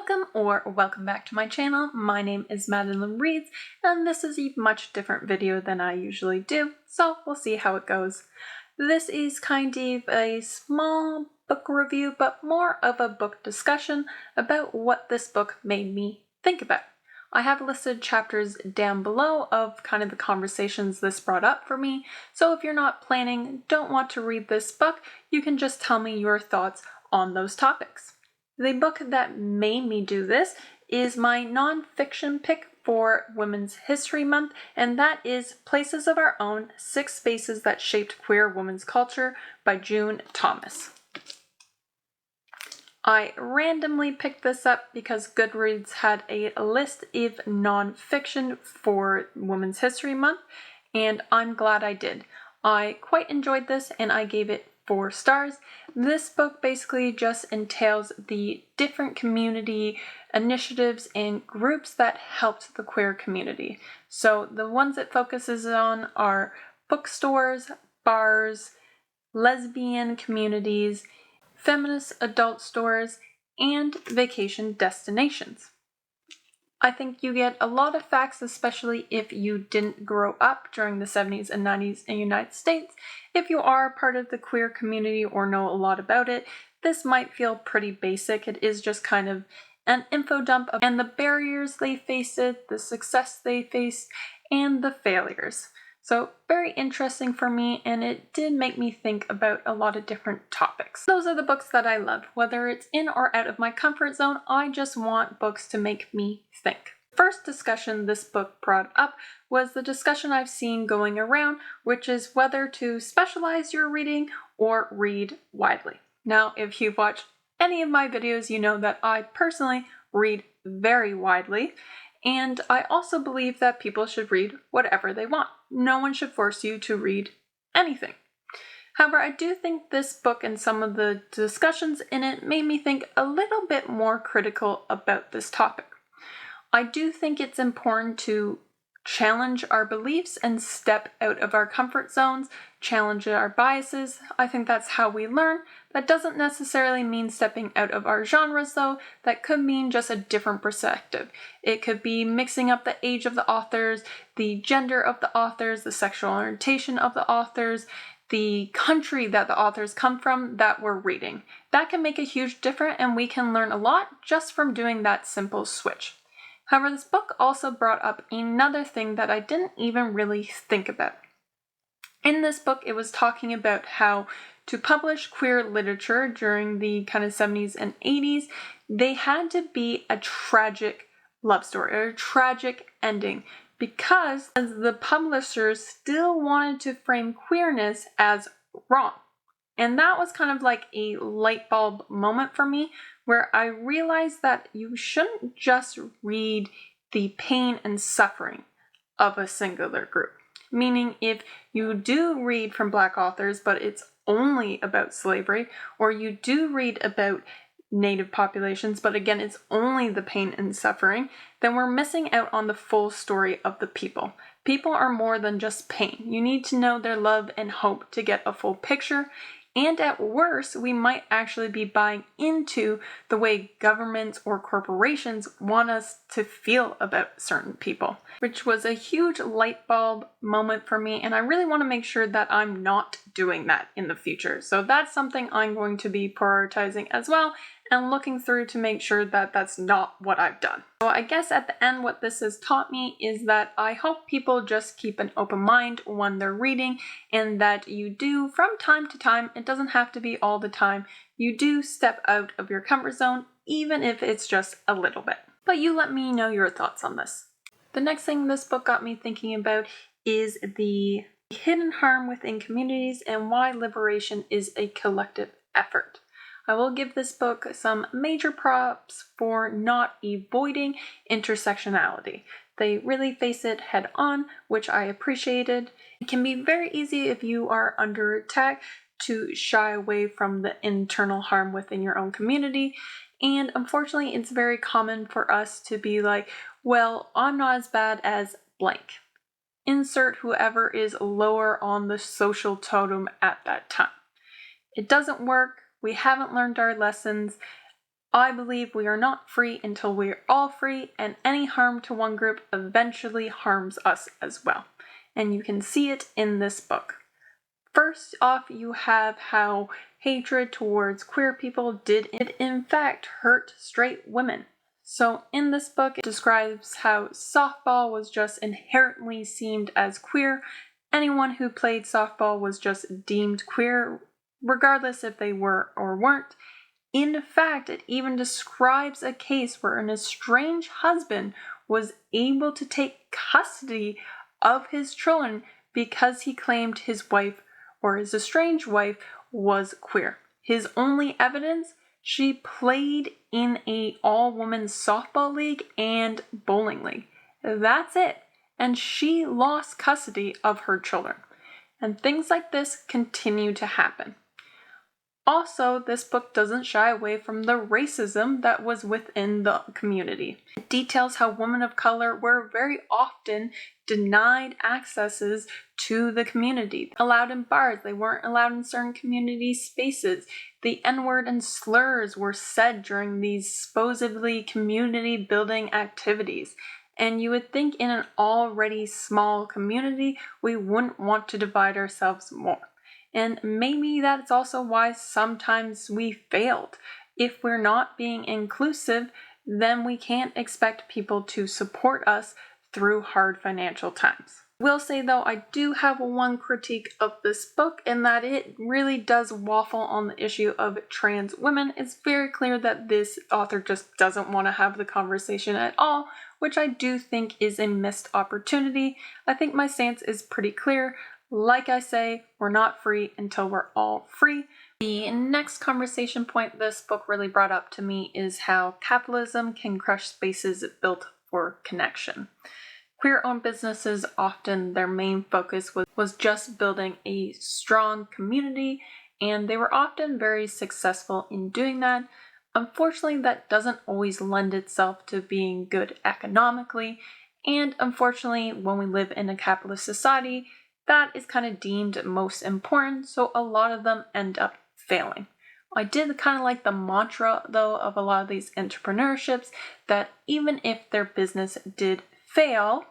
Welcome back to my channel. My name is Madeline Reeds, and this is a much different video than I usually do, so we'll see how it goes. This is kind of a small book review, but more of a book discussion about what this book made me think about. I have listed chapters down below of kind of the conversations this brought up for me, so if you're not planning, don't want to read this book, you can just tell me your thoughts on those topics. The book that made me do this is my nonfiction pick for Women's History Month, and that is Places of Our Own: 6 Spaces That Shaped Queer Women's Culture by June Thomas. I randomly picked this up because Goodreads had a list of nonfiction for Women's History Month, and I'm glad I did. I quite enjoyed this, and I gave it 4 stars. This book basically just entails the different community initiatives and groups that helped the queer community. So the ones it focuses on are bookstores, bars, lesbian communities, feminist adult stores, and vacation destinations. I think you get a lot of facts, especially if you didn't grow up during the 70s and 90s in the United States. If you are part of the queer community or know a lot about it, this might feel pretty basic. It is just kind of an info dump and the barriers they faced, the success they faced, and the failures. So very interesting for me, and it did make me think about a lot of different topics. Those are the books that I love. Whether it's in or out of my comfort zone, I just want books to make me think. First discussion this book brought up was the discussion I've seen going around, which is whether to specialize your reading or read widely. Now, if you've watched any of my videos, you know that I personally read very widely. And I also believe that people should read whatever they want. No one should force you to read anything. However, I do think this book and some of the discussions in it made me think a little bit more critical about this topic. I do think it's important to challenge our beliefs and step out of our comfort zones, challenge our biases. I think that's how we learn. That doesn't necessarily mean stepping out of our genres, though. That could mean just a different perspective. It could be mixing up the age of the authors, the gender of the authors, the sexual orientation of the authors, the country that the authors come from that we're reading. That can make a huge difference, and we can learn a lot just from doing that simple switch. However, this book also brought up another thing that I didn't even really think about. In this book, it was talking about how to publish queer literature during the kind of 70s and 80s, they had to be a tragic love story or a tragic ending because the publishers still wanted to frame queerness as wrong. And that was kind of like a light bulb moment for me, where I realized that you shouldn't just read the pain and suffering of a singular group. Meaning, if you do read from Black authors, but it's only about slavery, or you do read about Native populations, but again, it's only the pain and suffering, then we're missing out on the full story of the people. People are more than just pain. You need to know their love and hope to get a full picture. And at worst, we might actually be buying into the way governments or corporations want us to feel about certain people, which was a huge light bulb moment for me. And I really want to make sure that I'm not doing that in the future. So that's something I'm going to be prioritizing as well and looking through to make sure that that's not what I've done. So I guess at the end, what this has taught me is that I hope people just keep an open mind when they're reading, and that you do from time to time, it doesn't have to be all the time, you do step out of your comfort zone, even if it's just a little bit. But you let me know your thoughts on this. The next thing this book got me thinking about is the hidden harm within communities and why liberation is a collective effort. I will give this book some major props for not avoiding intersectionality. They really face it head on, which I appreciated. It can be very easy if you are under attack to shy away from the internal harm within your own community. And unfortunately, it's very common for us to be like, well, I'm not as bad as blank. Insert whoever is lower on the social totem at that time. It doesn't work. We haven't learned our lessons. I believe we are not free until we are all free, and any harm to one group eventually harms us as well. And you can see it in this book. First off, you have how hatred towards queer people did in fact hurt straight women. So in this book, it describes how softball was just inherently seen as queer. Anyone who played softball was just deemed queer, regardless if they were or weren't. In fact, it even describes a case where an estranged husband was able to take custody of his children because he claimed his wife or his estranged wife was queer. His only evidence, she played in a all-woman softball league and bowling league. That's it. And she lost custody of her children. And things like this continue to happen. Also, this book doesn't shy away from the racism that was within the community. It details how women of color were very often denied accesses to the community. Allowed in bars, they weren't allowed in certain community spaces. The N-word and slurs were said during these supposedly community building activities. And you would think in an already small community, we wouldn't want to divide ourselves more. And maybe that's also why sometimes we failed. If we're not being inclusive, then we can't expect people to support us through hard financial times. I will say though, I do have one critique of this book, and that it really does waffle on the issue of trans women. It's very clear that this author just doesn't want to have the conversation at all, which I do think is a missed opportunity. I think my stance is pretty clear. Like I say, we're not free until we're all free. The next conversation point this book really brought up to me is how capitalism can crush spaces built for connection. Queer-owned businesses, often their main focus was just building a strong community, and they were often very successful in doing that. Unfortunately, that doesn't always lend itself to being good economically, and unfortunately, when we live in a capitalist society, that is kind of deemed most important, so a lot of them end up failing. I did kind of like the mantra, though, of a lot of these entrepreneurships, that even if their business did fail,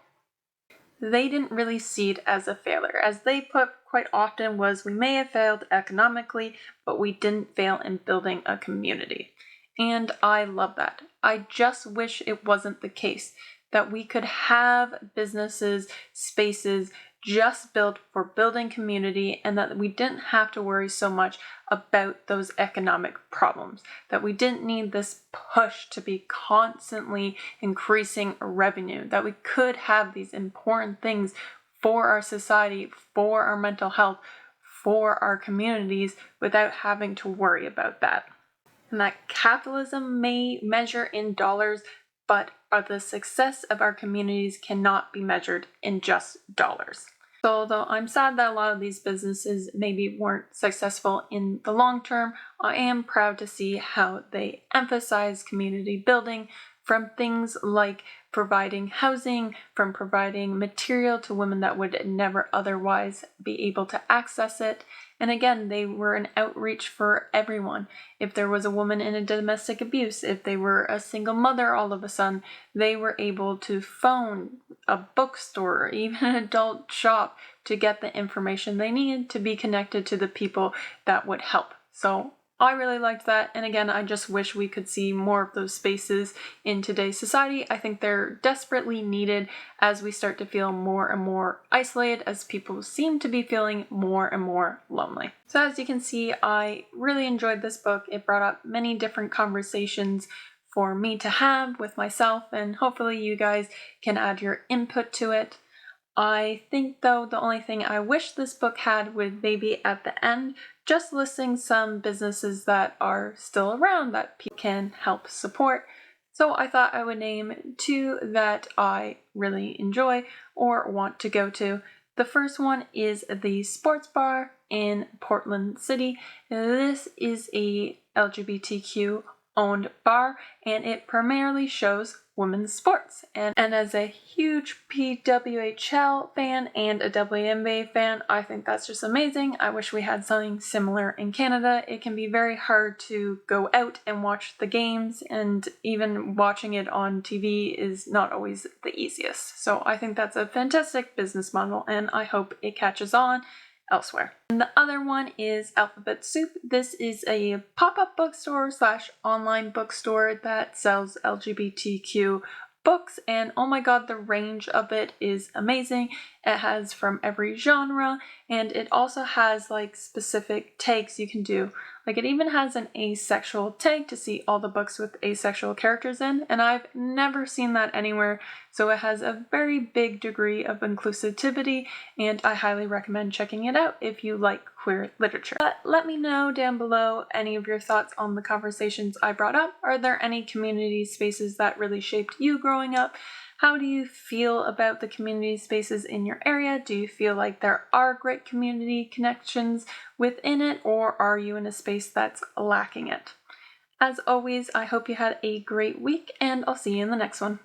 they didn't really see it as a failure. As they put quite often was, we may have failed economically, but we didn't fail in building a community. And I love that. I just wish it wasn't the case, that we could have businesses, spaces, just built for building community, and that we didn't have to worry so much about those economic problems, that we didn't need this push to be constantly increasing revenue, that we could have these important things for our society, for our mental health, for our communities without having to worry about that. And that capitalism may measure in dollars, but the success of our communities cannot be measured in just dollars. So although I'm sad that a lot of these businesses maybe weren't successful in the long term, I am proud to see how they emphasize community building, from things like providing housing, from providing material to women that would never otherwise be able to access it. And again, they were an outreach for everyone. If there was a woman in a domestic abuse, if they were a single mother all of a sudden, they were able to phone a bookstore or even an adult shop to get the information they needed to be connected to the people that would help. So I really liked that, and again, I just wish we could see more of those spaces in today's society. I think they're desperately needed as we start to feel more and more isolated, as people seem to be feeling more and more lonely. So as you can see, I really enjoyed this book. It brought up many different conversations for me to have with myself, and hopefully you guys can add your input to it. I think though the only thing I wish this book had would maybe at the end just listing some businesses that are still around that people can help support. So I thought I would name two that I really enjoy or want to go to. The first one is the Sports Bar in Portland City. This is a LGBTQ owned bar, and it primarily shows women's sports. And as a huge PWHL fan and a WNBA fan, I think that's just amazing. I wish we had something similar in Canada. It can be very hard to go out and watch the games, and even watching it on TV is not always the easiest. So I think that's a fantastic business model, and I hope it catches on elsewhere. And the other one is Alphabet Soup. This is a pop-up bookstore / online bookstore that sells LGBTQ books, and oh my god, the range of it is amazing. It has from every genre, and it also has like specific tags you can do. Like it even has an asexual tag to see all the books with asexual characters in, and I've never seen that anywhere. So it has a very big degree of inclusivity, and I highly recommend checking it out if you like queer literature. But let me know down below any of your thoughts on the conversations I brought up. Are there any community spaces that really shaped you growing up? How do you feel about the community spaces in your area? Do you feel like there are great community connections within it, or are you in a space that's lacking it? As always, I hope you had a great week, and I'll see you in the next one.